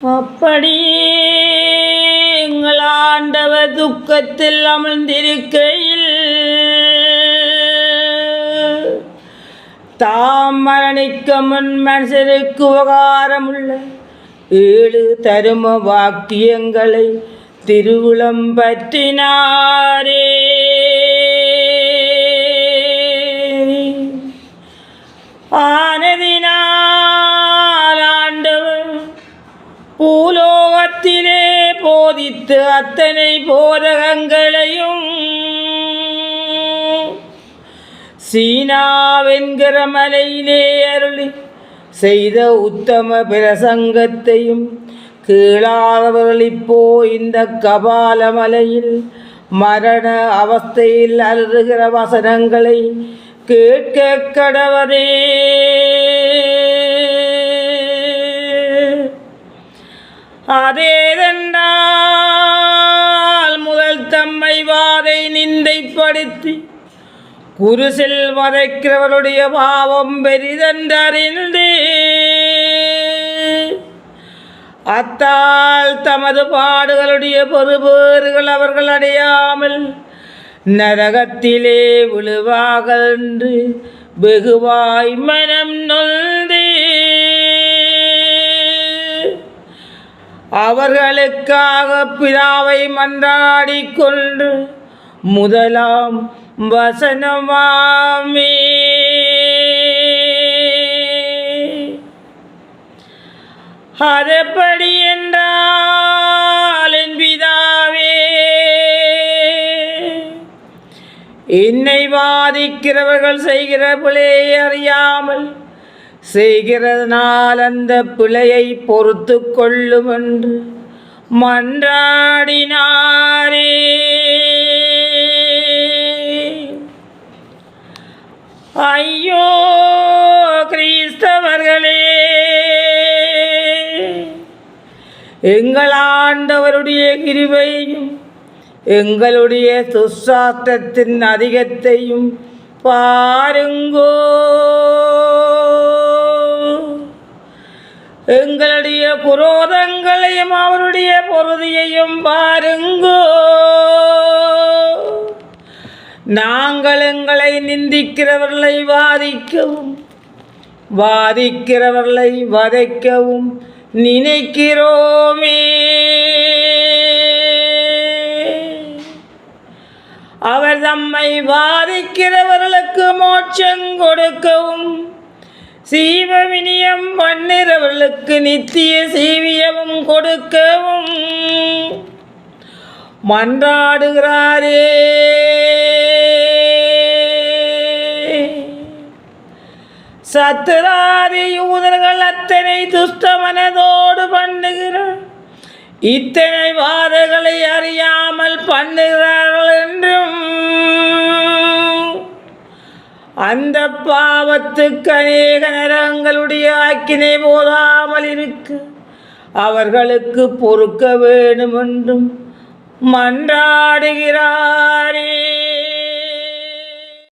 அப்படியே எங்கள் ஆண்டவர் துக்கத்தில் அமர்ந்திருக்கையில் தாம் மரணிக்க முன் மனுஷருக்கு உபகாரமுள்ள 7 தரும வாக்கியங்களை திருவுளம் பற்றினாரே. ஆனதினால் ஆண்டவர் பூலோகத்திலே போதித்து அத்தனை போதகங்களையும் சீனாவென்கிற மலையிலே அருளி செய்த உத்தம பிரசங்கத்தையும் கீழாதவர்கள் இப்போ இந்த கபால மலையில் மரண அவஸ்தையில் அழுதுகிற வசனங்களை கேட்க கடவதே. அதேதென்றால் முதல் தம்மை வாதை நிந்தைப்படுத்தி குருசில் வதைக்கிறவருடைய பாவம் பெரிதென்றறிந்து அத்தால் தமது பாடுகளுடைய பொறுப்பேறுகள் அவர்கள் அடையாமல் நரகத்திலே விழுவார்கள் என்று வெகுவாய் மனம் நொந்து அவர்களுக்காக பிதாவை மன்றாடிக் கொண்டு முதலாம் வசனமாமே. அதெப்படி என்றால், என் பிதாவே, என்னை வாதிக்கிறவர்கள் செய்கிற பிழையை அறியாமல் செய்கிறதுனால் அந்த பிழையை பொறுத்து கொள்ளும் என்று மன்றாடினாரே. ஐயோ கிறிஸ்தவர்களே, எங்கள் ஆண்டவருடைய கிருபையையும் எங்களுடைய துர்சாஸ்திரத்தின் அதிகத்தையும் பாருங்கோ. எங்களுடைய புரோதங்களையும் அவருடைய பொருதியையும் பாருங்கோ. நாங்கள் எங்களை நிந்திக்கிறவர்களை வாதிக்கவும் வாதிக்கிறவர்களை வதைக்கவும் நினைக்கிறோமே. அவர் தம்மை வாதிக்கிறவர்களுக்கு மோட்சம் கொடுக்கவும் சீவவினியம் பண்ணுகிறவர்களுக்கு நித்திய சீவியமும் கொடுக்கவும் மன்றாடுகிறாரே. சத்துராதி யூதர்கள் அத்தனை துஷ்ட மனதோடு பண்ணுகிறார் இத்தனை வாதங்களை அறியாமல் பண்ணுகிறார்கள் என்றும் அந்த பாவத்துக்கு அநேக நரகங்களுடைய ஆக்கினை போதாமல் இருக்க அவர்களுக்கு பொறுக்க வேண்டும் என்றும் மன்றாடுகிறாரே.